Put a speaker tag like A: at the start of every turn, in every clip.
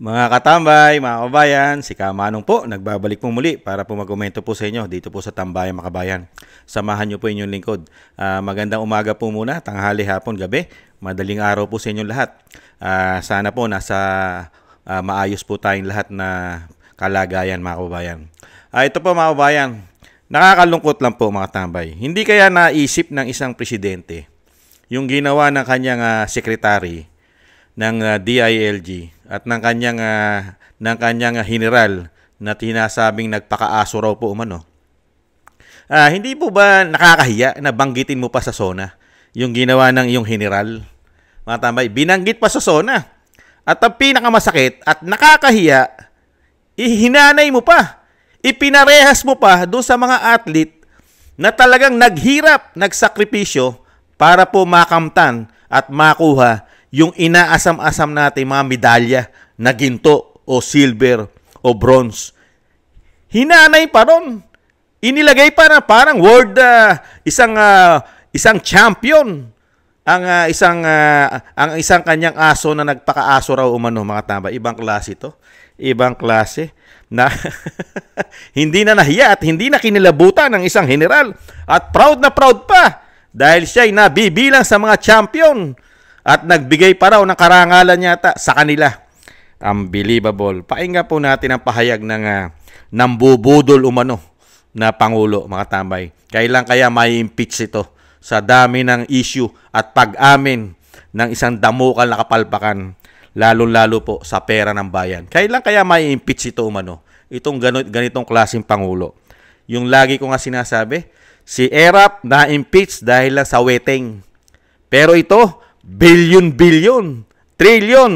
A: Mga katambay, mga kabayan, si Kamanong po, nagbabalik po muli para po magkomento po sa inyo dito po sa Tambayan Makabayan. Samahan niyo po inyong lingkod. Magandang umaga po muna, tanghali, hapon, gabi. Madaling araw po sa inyong lahat. Sana po nasa maayos po tayong lahat na kalagayan, mga kabayan. Ito po mga kabayan, nakakalungkot lang po mga tambay. Hindi kaya naisip ng isang presidente yung ginawa ng kanyang sekretary ng DILG at ng kanyang general na tinasabing nagpakaaso raw po umano. Hindi po ba nakakahiya na banggitin mo pa sa SONA yung ginawa ng iyong general? Mga tambay, binanggit pa sa SONA. At ang pinakamasakit at nakakahiya, ihinanay mo pa. Ipinarehas mo pa doon sa mga athlete na talagang naghirap, nagsakripisyo para po makamtan at makuha yung inaasam-asam natin mga medalya na ginto o silver o bronze. Hinanay pa ron. Inilagay pa na parang world isang champion ang isang kanyang aso na nagpakaaso raw umano, mga tamba. Ibang klase to. Ibang klase na hindi na nahiya at hindi na kinilabutan ng isang general at proud na proud pa dahil siya ay nabibilang sa mga champion. At nagbigay pa raw ng karangalan yata sa kanila. Unbelievable. Pakinggan po natin ang pahayag ng nambubudol umano na Pangulo, mga tambay. Kailan kaya may impeach ito sa dami ng issue at pag-amin ng isang damukal na kapalpakan, lalo-lalo po sa pera ng bayan. Kailan kaya may impeach ito umano? Itong ganitong klaseng Pangulo. Yung lagi ko nga sinasabi, si ERAP na-impeach dahil lang sa weteng. Pero ito, billion, trillion,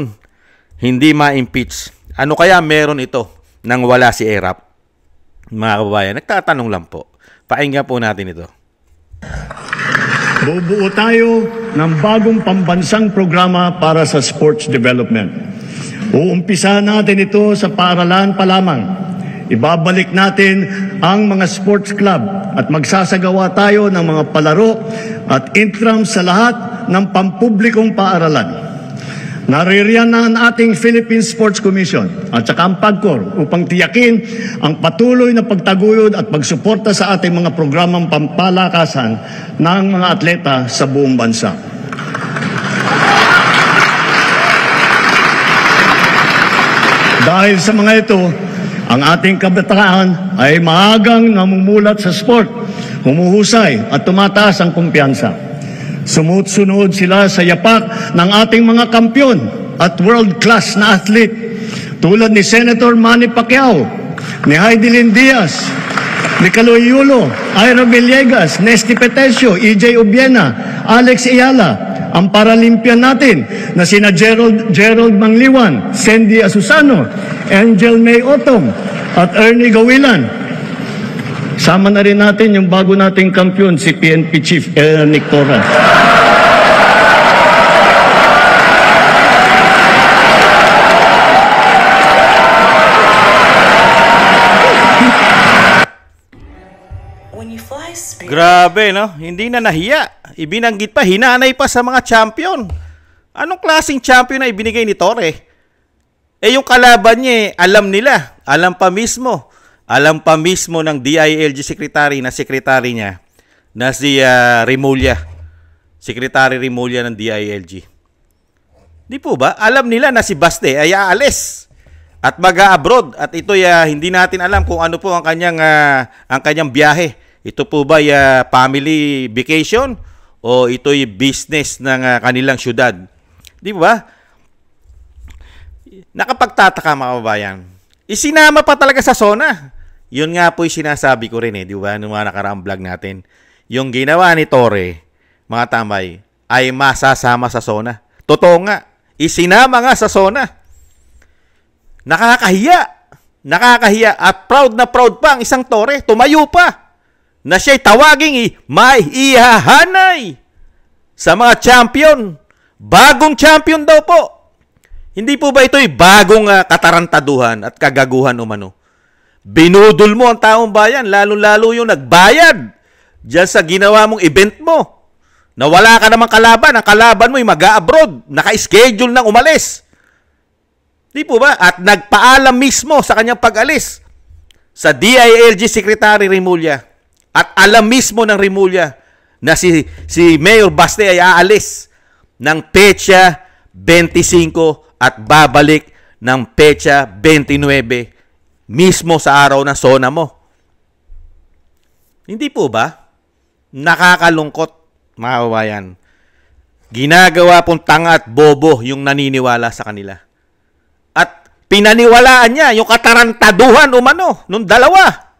A: hindi ma-impeach. Ano kaya meron ito nang wala si ERAP? Mga kababayan, nagtatanong lang po. Pakinggan po natin ito.
B: Bubuo tayo ng bagong pambansang programa para sa sports development. Uumpisa natin ito sa paaralan pa lamang. Ibabalik natin ang mga sports club at magsasagawa tayo ng mga palaro at intrams sa lahat ng pampublikong paaralan. Naririyan na ang ating Philippine Sports Commission at saka ang PAGCOR upang tiyakin ang patuloy na pagtaguyod at pagsuporta sa ating mga programang pampalakasan ng mga atleta sa buong bansa. Dahil sa mga ito, ang ating kabataan ay maagang namumulat sa sport, humuhusay at tumataas ang kumpiyansa. Sumusunod sila sa yapak ng ating mga kampyon at world-class na athlete tulad ni Senator Manny Pacquiao, ni Heidelin Diaz, ni Caloy Yulo, Ira Villegas, Nesty Petesio, EJ Obiena, Alex Ayala, ang Paralympian natin na sina Gerald Mangliwan, Sandy Asusano, Angel May Otong, at Ernie Gawilan. Sama na rin natin yung bago nating kampiyon, si PNP Chief Nick Torres.
A: Grabe, no? Hindi na nahiya. Ibinanggit pa, hinanay pa sa mga champion. Anong klaseng champion na ibinigay ni Torre? Yung kalaban niya, alam nila. Alam pa mismo ng DILG secretary niya na si Remulla. Secretary Remulla ng DILG. Di po ba? Alam nila na si Baste ay aalis at mag-abroad at ito hindi natin alam kung ano po ang kanyang biyahe. Ito po ba family vacation o ito'y business ng kanilang syudad? Di ba? Nakapagtataka, mga kababayan. Isinama pa talaga sa SONA. Yun nga po yung sinasabi ko rin di ba? Nung mga nakaraang vlog natin. Yung ginawa ni Torre, mga tambay, ay masasama sa SONA. Totoo nga. Isinama nga sa SONA. Nakakahiya at proud na proud pa ang isang Torre. Tumayo pa na siya'y tawaging may ihahanay sa mga champion. Bagong champion daw po. Hindi po ba ito'y bagong katarantaduhan at kagaguhan umano? Binudol mo ang taong bayan, lalo-lalo yung nagbayad diyan sa ginawa mong event mo. Na wala ka namang kalaban, ang kalaban mo ay mag-a-abroad, naka-schedule nang umalis. Di po ba? At nagpaalam mismo sa kanyang pag-alis sa DILG Secretary Remulla. At alam mismo ng Remulla na si Mayor Baste ay aalis ng petsa 25 at babalik ng petsa 29 mismo sa araw ng SONA mo. Hindi po ba? Nakakalungkot, mga kababayan. Ginagawa pong tanga at bobo yung naniniwala sa kanila. At pinaniwalaan niya yung katarantaduhan umano nung dalawa.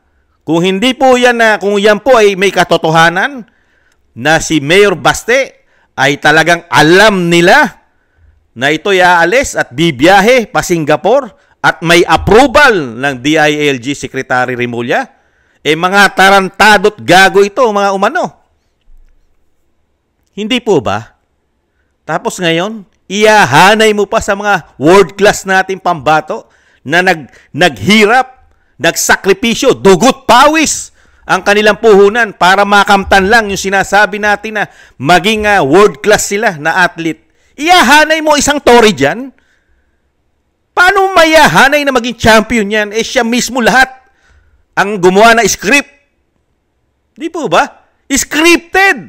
A: Kung hindi po yan kung yan po ay may katotohanan na si Mayor Baste ay talagang alam nila na ito'y aalis at bibiyahe pa Singapore at may approval ng DILG Secretary Remulla, mga tarantado't gago ito, mga umano. Hindi po ba? Tapos ngayon, iyahanay mo pa sa mga world class nating pambato na naghirap, nagsakripisyo, dugot pawis ang kanilang puhunan para makamtan lang yung sinasabi natin na maging world class sila na athlete. Iyahanay mo isang Tory dyan? Paano mayahanay na maging champion yan? Siya mismo lahat ang gumawa na script. Di po ba? Scripted.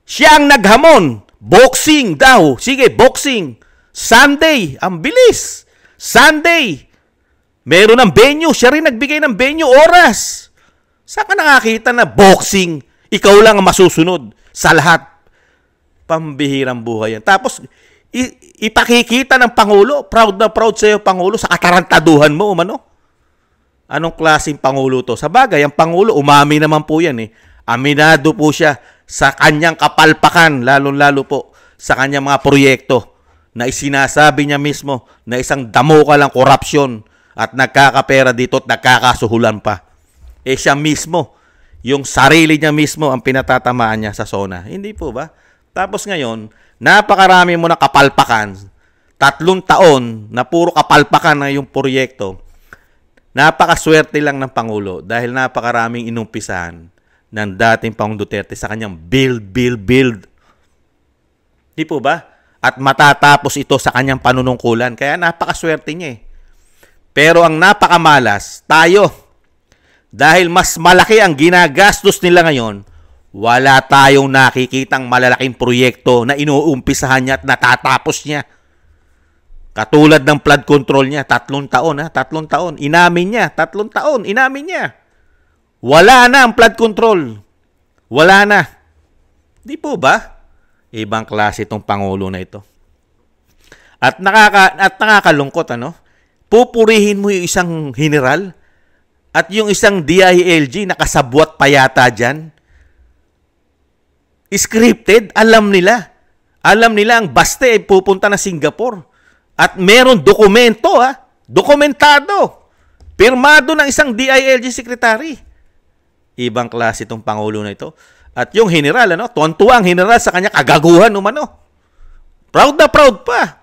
A: Siya ang naghamon. Boxing daw. Sige, boxing. Sunday. Ang bilis. Sunday. Meron ng venue. Siya rin nagbigay ng venue. Oras. Saan ka nakakita na boxing? Ikaw lang ang masusunod sa lahat. Pambihirang buhay yan. Tapos, ipakikita ng Pangulo. Proud na proud sa'yo, Pangulo, sa katarantaduhan mo, umano. Anong klaseng Pangulo to? Sa bagay, ang Pangulo, umami naman po yan. Aminado po siya sa kanyang kapalpakan, lalong-lalo po sa kanyang mga proyekto na isinasabi niya mismo na isang damo ka lang korupsyon at nagkakapera dito at nagkakasuhulan pa. Siya mismo, yung sarili niya mismo ang pinatatamaan niya sa SONA. Hindi po ba? Tapos ngayon, napakarami mo na kapalpakan, 3 taon na puro kapalpakan na yung proyekto. Napakaswerte lang ng Pangulo dahil napakaraming inumpisahan ng dating Pangulong Duterte sa kanyang build. Di po ba? At matatapos ito sa kanyang panunungkulan. Kaya napakaswerte niya. Pero ang napakamalas, tayo. Dahil mas malaki ang ginagastos nila ngayon, wala tayong nakikitang malalaking proyekto na inuumpisahan niya at natatapos niya. Katulad ng flood control niya, 3 taon. 3 taon. Inamin niya, 3 taon. Inamin niya. Wala na ang flood control. Wala na. Di po ba? Ibang klase itong Pangulo na ito. At nakakalungkot, pupurihin mo yung isang general at yung isang DILG nakasabwat pa yata dyan. Scripted, alam nila. Alam nila ang Baste ay pupunta na Singapore. At meron dokumento, dokumentado. Pirmado ng isang DILG secretary. Ibang klase itong Pangulo na ito. At yung general, tuwan-tuwa ang general sa kanya kagaguhan umano. Proud na proud pa.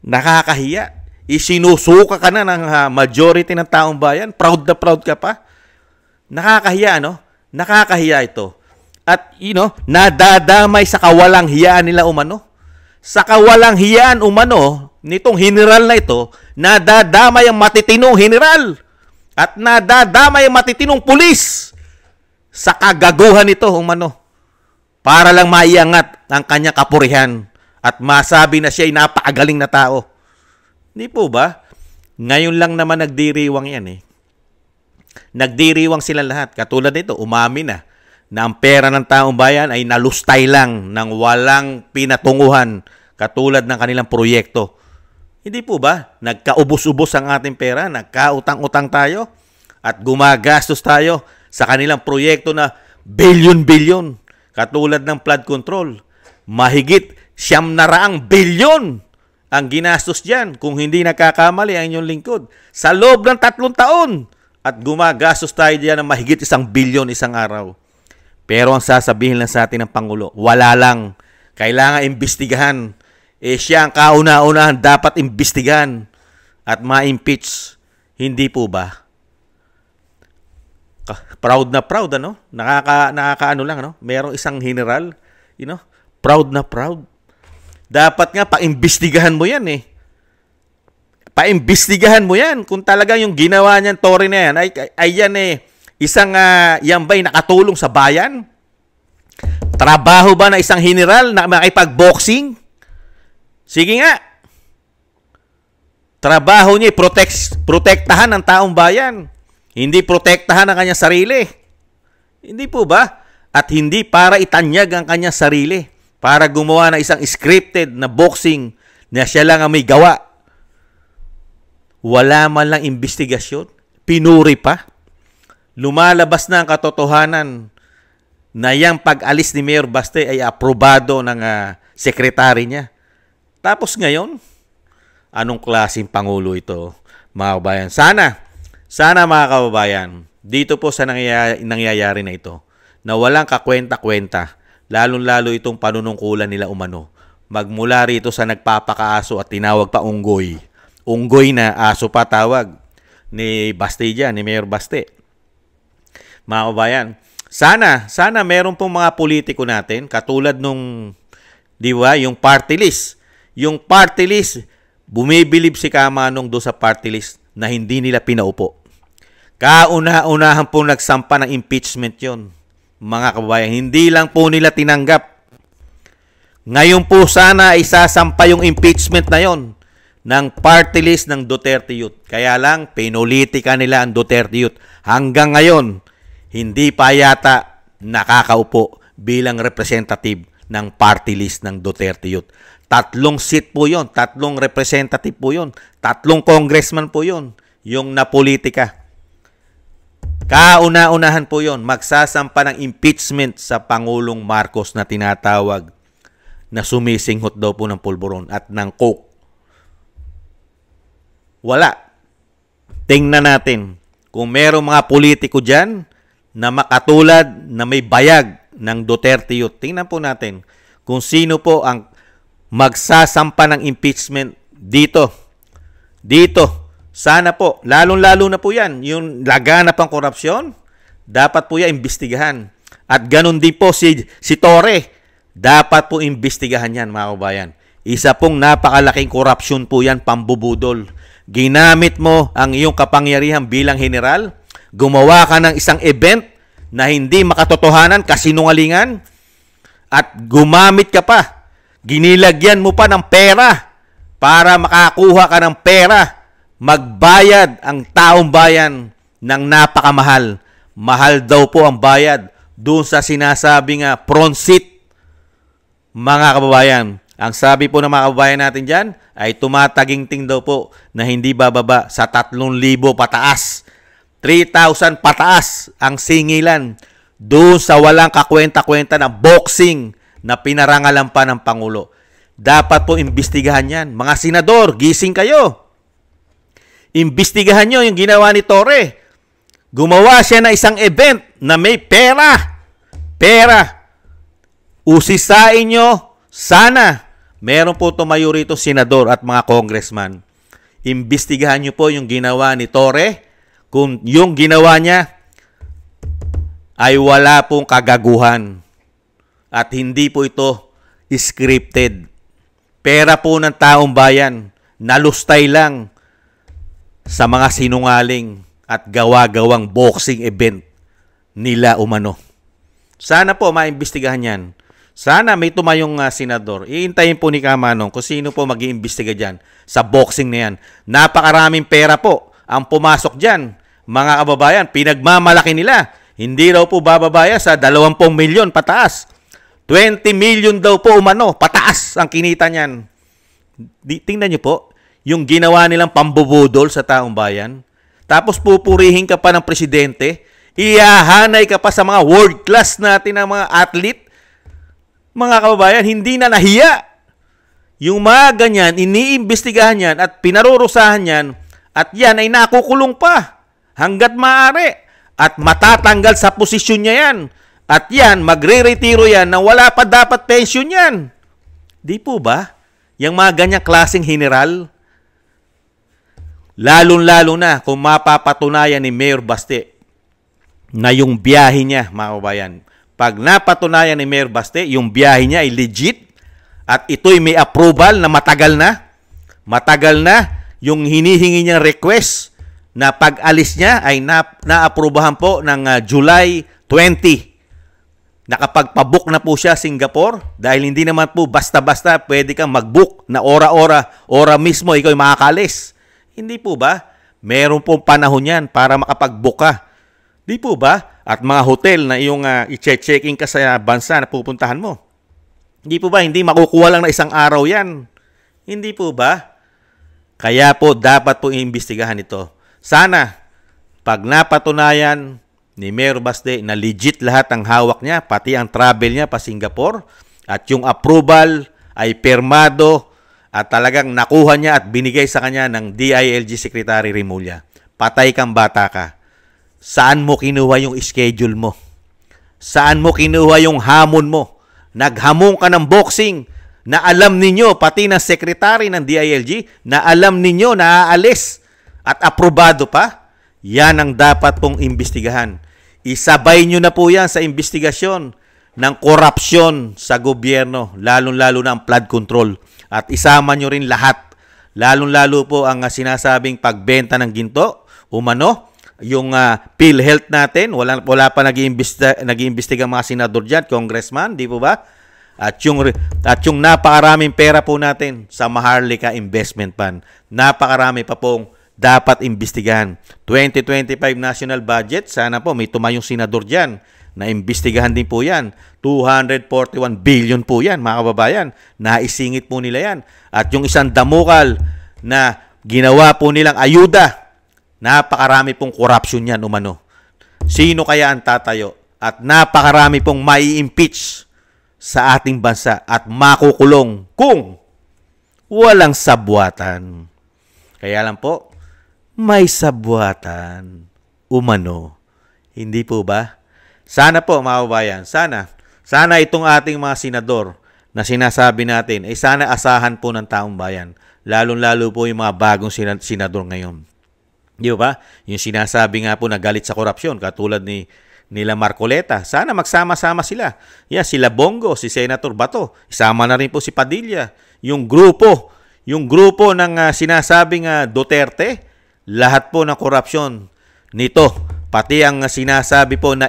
A: Nakakahiya. Isinusuka ka na ng majority ng taong bayan. Proud na proud ka pa. Nakakahiya, Nakakahiya ito. At, nadadamay sa kawalang hiyaan nila umano. Sa kawalang hiyaan umano, nitong general na ito, nadadamay ang matitinong general. At nadadamay ang matitinong pulis sa kagaguhan nito umano. Para lang maiangat ang kanyang kapurihan at masabi na siya ay napakagaling na tao. Hindi po ba? Ngayon lang naman nagdiriwang yan. Nagdiriwang sila lahat. Katulad nito, umami na ang pera ng taong bayan ay nalustay lang ng walang pinatunguhan katulad ng kanilang proyekto. Hindi po ba? Nagkaubos-ubos ang ating pera, nagkautang-utang tayo at gumagastos tayo sa kanilang proyekto na bilyon-bilyon katulad ng flood control. Mahigit 900 bilyon ang ginastos dyan kung hindi nagkakamali ang inyong lingkod sa loob ng 3 taon at gumagastos tayo dyan ng mahigit 1 bilyon isang araw. Pero ang sasabihin lang sa atin ng Pangulo, wala lang. Kailangan imbestigahan. Siya ang kauna-unahan dapat imbestigahan at ma-impeach. Hindi po ba? Proud na proud, nakakaano lang, Merong isang general, proud na proud. Dapat nga, pa-imbestigahan mo yan, paimbestigahan mo yan. Kung talaga yung ginawa niyan, Torre na yan, ay yan isang yan ba'y nakatulong sa bayan? Trabaho ba na isang general na makipag-boxing? Sige nga. Trabaho niya protektahan ang taong bayan. Hindi protektahan ang kanyang sarili. Hindi po ba? At hindi para itanyag ang kanyang sarili. Para gumawa ng isang scripted na boxing na siya lang ang may gawa. Wala man lang investigasyon. Pinuri pa. Lumalabas na ang katotohanan na yung pag-alis ni Mayor Baste ay aprobado ng sekretary niya. Tapos ngayon, anong klaseng pangulo ito, mga kababayan? Sana mga kababayan, dito po sa nangyayari na ito, na walang kakwenta-kwenta, lalong-lalo itong panunungkulan nila umano, magmula rito sa nagpapakaaso at tinawag pa unggoy. Unggoy na aso pa tawag ni Baste dyan, ni Mayor Baste. Mga kababayan, sana meron pong mga politiko natin, katulad nung, di ba, yung party list. Yung party list, bumibilib si Kamanong doon sa party list na hindi nila pinaupo. Kauna-unahan po nagsampa ng impeachment yon, mga kababayan. Hindi lang po nila tinanggap. Ngayon po sana isasampa yung impeachment na yon ng party list ng Duterte Youth. Kaya lang, pinulitika nila ang Duterte Youth. Hanggang ngayon, hindi pa yata nakakaupo bilang representative ng party list ng Duterte Youth. 3 seat po yon, 3 representative po yon, 3 congressman po yon, yung napolitika. Kauna-unahan po yon, magsasampa ng impeachment sa Pangulong Marcos na tinatawag na sumisinghot daw po ng pulburon at ng coke. Wala. Tingnan natin kung merong mga politiko dyan na makatulad na may bayag ng Duterte Youth. Tingnan po natin kung sino po ang magsasampa ng impeachment dito. Sana po, lalong-lalo na po yan, yung laganap ang korupsyon, dapat po yan imbestigahan. At ganun din po si Torre, dapat po imbestigahan yan, mga kabayan. Isa pong napakalaking korupsyon po yan, pambubudol. Ginamit mo ang iyong kapangyarihan bilang general, gumawa ka ng isang event na hindi makatotohanan, kasinungalingan, at gumamit ka pa. Ginilagyan mo pa ng pera para makakuha ka ng pera. Magbayad ang taong bayan ng napakamahal. Mahal daw po ang bayad doon sa sinasabing pronsit, mga kababayan. Ang sabi po ng mga kababayan natin dyan ay tumataginting daw po na hindi bababa sa 3,000 pataas. 3,000 pataas ang singilan doon sa walang kakwenta-kwenta na boxing na pinarangalan pa ng Pangulo. Dapat po imbestigahan yan. Mga senador, gising kayo. Imbestigahan nyo yung ginawa ni Torre. Gumawa siya ng isang event na may pera. Usisain nyo, sana meron po tumayo rito senador at mga congressman. Imbestigahan nyo po yung ginawa ni Torre. Kung yung ginawa niya ay wala pong kagaguhan. At hindi po ito scripted. Pera po ng taong bayan, nalustay lang sa mga sinungaling at gawa-gawang boxing event nila umano. Sana po maimbestigahan yan. Sana may tumayong senador. Iintayin po ni Kamanong kung sino po mag-iimbestiga dyan sa boxing na yan. Napakaraming pera po ang pumasok dyan. Mga kababayan, pinagmamalaki nila. Hindi raw po bababaya sa 20 milyon pataas. 20 million daw po umano, pataas ang kinita niyan. Tingnan niyo po, yung ginawa nilang pambubudol sa taong bayan. Tapos pupurihin ka pa ng presidente, iyahanay ka pa sa mga world class natin ng mga athlete. Mga kababayan, hindi na nahiya. Yung mga ganyan, iniimbestigahan yan at pinarurusahan yan at yan ay nakukulong pa hanggat maaari at matatanggal sa posisyon niya yan. At yan, magre-retiro yan na wala pa dapat pension yan. Di po ba? Yung mga ganyang klaseng general, lalong-lalo na kung mapapatunayan ni Mayor Baste na yung biyahe niya, mga kababayan. Pag napatunayan ni Mayor Baste, yung biyahe niya ay legit at ito'y may approval na matagal na yung hinihingi niyang request na pag-alis niya ay naaprubahan po ng July 20. Nakapagpabook na po siya Singapore dahil hindi naman po basta-basta pwede kang mag-book na ora mismo ikaw ay makakalis. Hindi po ba? Meron pong panahon yan para makapag-book ka. Di po ba? At mga hotel na iyong i-check-in ka sa bansa na pupuntahan mo. Hindi po ba? Hindi makukuha lang na isang araw yan. Hindi po ba? Kaya po dapat po iimbestigahan ito. Sana pag napatunayan ni Mayor Baste na legit lahat ang hawak niya, pati ang travel niya pa Singapore, at yung approval ay permado at talagang nakuha niya at binigay sa kanya ng DILG Secretary Remulla. Patay kang bata ka. Saan mo kinuha yung schedule mo? Saan mo kinuha yung hamon mo? Naghamon ka ng boxing na alam ninyo, pati ng Secretary ng DILG, na alam ninyo na aalis at aprobado pa? Yan ang dapat pong imbestigahan. Isabay nyo na po yan sa investigasyon ng korupsyon sa gobyerno, lalong-lalo na ang flood control. At isama nyo rin lahat, lalong-lalo po ang sinasabing pagbenta ng ginto, umano, yung PhilHealth natin, wala pa nag-iimbestiga mga senador dyan, congressman, di po ba? At yung napakaraming pera po natin sa Maharlika Investment Fund, napakarami pa pong dapat imbestigahan. 2025 national budget, sana po may tumayong senador dyan na imbestigahan din po yan. 241 billion po yan, mga kababayan. Naisingit po nila yan. At yung isang damukal na ginawa po nilang ayuda, napakarami pong corruption yan umano. Sino kaya ang tatayo? At napakarami pong mai-impeach sa ating bansa at makukulong kung walang sabwatan. Kaya lang po, may sabwatan umano. Hindi po ba? Sana po, mga kababayan, sana itong ating mga senador na sinasabi natin, sana asahan po ng taong bayan. Lalong-lalo po yung mga bagong senador ngayon. Di ba? Yung sinasabi nga po na galit sa korupsyon, katulad nila Marcoleta. Sana magsama-sama sila. Sila Bongo, si Senator Bato. Isama na rin po si Padilla. Yung grupo ng sinasabing Duterte, lahat po ng korupsyon nito, pati ang sinasabi po na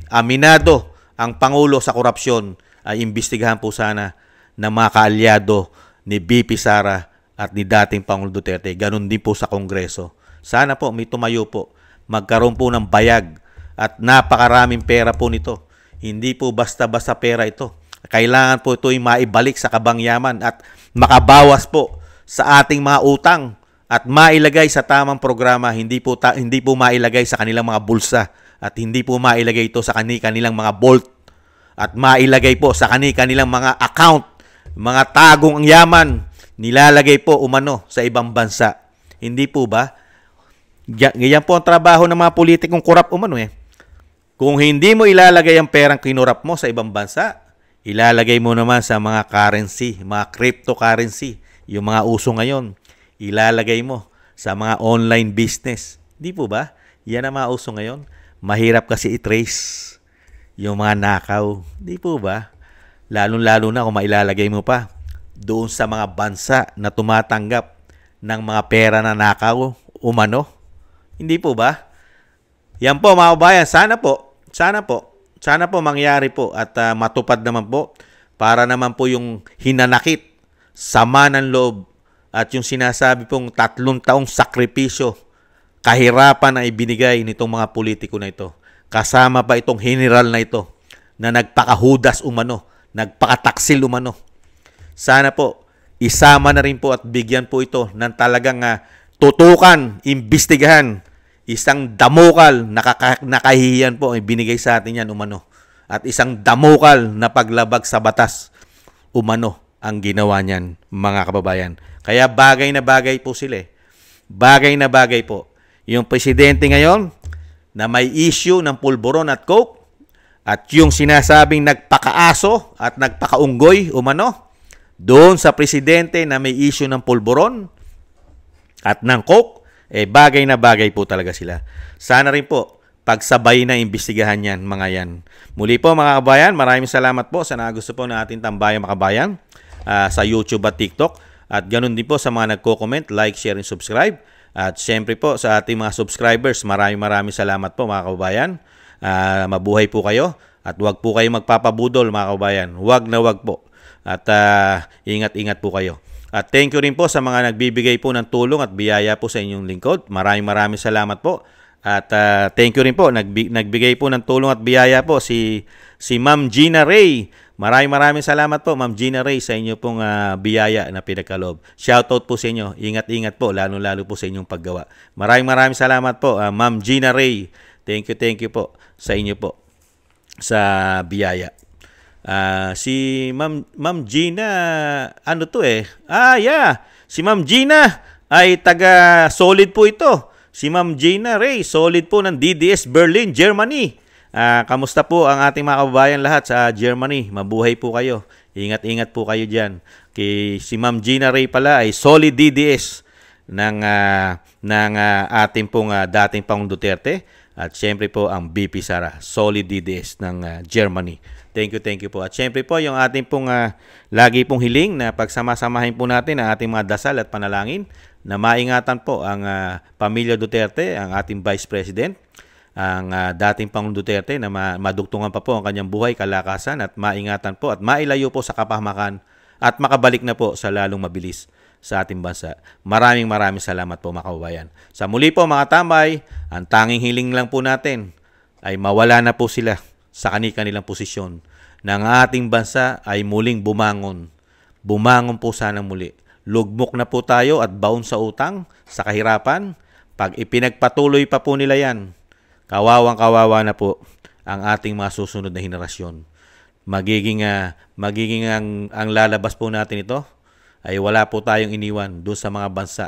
A: aminado ang Pangulo sa korupsyon, ay imbestigahan po sana ng mga kaalyado ni BP Sara at ni dating Pangulo Duterte. Ganon din po sa Kongreso. Sana po may tumayo po, magkaroon po ng bayag at napakaraming pera po nito. Hindi po basta-basta pera ito. Kailangan po ito yung maibalik sa kabangyaman at makabawas po sa ating mga utang at mailagay sa tamang programa, hindi po mailagay sa kanilang mga bulsa at hindi po mailagay ito sa kanilang mga vault at mailagay po sa kanilang mga account, mga tagong ang yaman, nilalagay po umano sa ibang bansa. Hindi po ba? Ganyan po ang trabaho ng mga politikong korap umano eh. Kung hindi mo ilalagay ang perang kinurap mo sa ibang bansa, ilalagay mo naman sa mga currency, mga cryptocurrency, yung mga uso ngayon. Ilalagay mo sa mga online business. Di po ba? Yan ang mga uso ngayon. Mahirap kasi i-trace yung mga nakaw. Di po ba? Lalo-lalo na kung mailalagay mo pa doon sa mga bansa na tumatanggap ng mga pera na nakaw umano. Hindi po ba? Yan po mga kabayan. Sana po mangyari po at matupad naman po para naman po yung hinanakit, sama ng loob, at yung sinasabi pong 3 taong sakripisyo, kahirapan na ibinigay nitong mga politiko na ito. Kasama pa itong general na ito na nagpakahudas umano, nagpakataksil umano. Sana po, isama na rin po at bigyan po ito ng talagang tutukan, imbestigahan. Isang damukal na nakahihiyan po ay binigay sa atin yan umano. At isang damukal na paglabag sa batas umano ang ginawa niyan, mga kababayan. Kaya bagay na bagay po sila. Bagay na bagay po. Yung presidente ngayon na may issue ng pulburon at coke at yung sinasabing nagpakaaso at nagpakaunggoy umano doon sa presidente na may issue ng pulburon at ng coke, bagay na bagay po talaga sila. Sana rin po pagsabay na imbestigahan yan, mga yan. Muli po mga kabayan, maraming salamat po sa nagusto po na ating Tambayang Makabayan sa YouTube at TikTok. At ganun din po sa mga nagko-comment, like, share, and subscribe. At siyempre po sa ating mga subscribers, maraming salamat po mga kababayan. Mabuhay po kayo at huwag po kayo magpapabudol mga kababayan. Huwag na huwag po. At ingat-ingat po kayo. At thank you rin po sa mga nagbibigay po ng tulong at biyaya po sa inyong lingkod. Maraming salamat po. At thank you rin po. Nagbigay po ng tulong at biyaya po si Ma'am Gina Ray. Maraming salamat po Ma'am Gina Ray sa inyo pong biyaya na pinagkaloob. Shoutout po sa inyo. Ingat-ingat po lalo po sa inyong paggawa. Maraming salamat po Ma'am Gina Ray. Thank you po sa inyo po sa biyaya. Si Ma'am Gina, ano to eh? Yeah. Si Ma'am Gina ay taga solid po ito. Si Ma'am Gina Ray, solid po ng DDS Berlin, Germany. Kamusta po ang ating mga kababayan lahat sa Germany? Mabuhay po kayo. Ingat-ingat po kayo dyan. Si Ma'am Gina Ray pala ay solid DDS ng ating pong dating Pangulong Duterte. At syempre po ang BP Sara, solid DDS ng Germany. Thank you po. At syempre po yung ating pong lagi pong hiling na pagsama-samahin po natin ang ating mga dasal at panalangin na maingatan po ang pamilya Duterte, ang ating Vice President, ang dating Pangulong Duterte na madugtungan pa po ang kanyang buhay, kalakasan at maingatan po at mailayo po sa kapahamakan at makabalik na po sa lalong mabilis sa ating bansa. Maraming salamat po mga kababayan. Sa muli po mga tambay, ang tanging hiling lang po natin ay mawala na po sila sa kanilang posisyon ng ating bansa ay muling bumangon. Bumangon po sana muli. Lugmok na po tayo at baon sa utang, sa kahirapan. Pag ipinagpatuloy pa po nila yan, kawawang-kawawa na po ang ating mga susunod na henerasyon. Magiging ang lalabas po natin ito ay wala po tayong iniwan doon sa mga bansa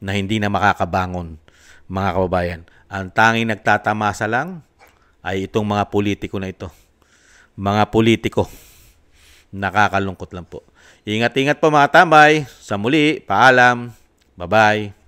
A: na hindi na makakabangon, mga kababayan. Ang tanging nagtatamasa lang ay itong mga politiko na ito. Mga politiko. Nakakalungkot lang po. Ingat-ingat po mga tambay. Sa muli, paalam. Bye-bye.